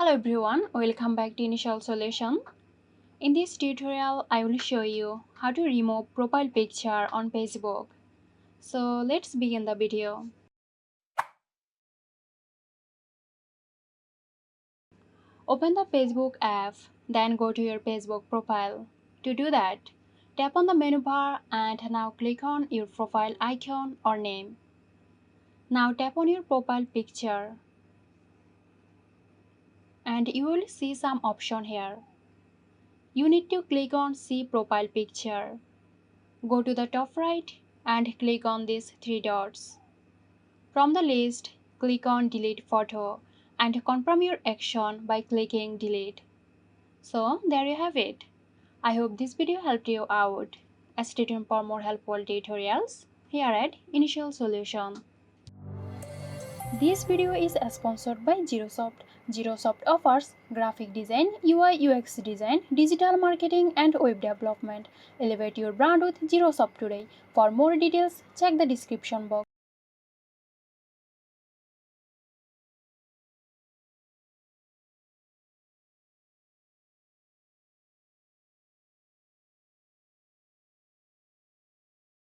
Hello everyone, welcome back to Initial Solution. In this tutorial, I will show you how to remove profile picture on Facebook. So let's begin the video. Open the Facebook app, then go to your Facebook profile. To do that, tap on the menu bar and now click on your profile icon or name. Now tap on your profile picture and you will see some option here. You need to click on See Profile Picture. Go to the top right and click on these three dots. From the list, click on Delete Photo and confirm your action by clicking Delete. So there you have it. I hope this video helped you out. Stay tuned for more helpful tutorials here at Initial Solution. This video is sponsored by Zerosoft. Zerosoft offers graphic design, UI UX design, digital marketing and web development. Elevate your brand with Zerosoft today. For more details, check the description box.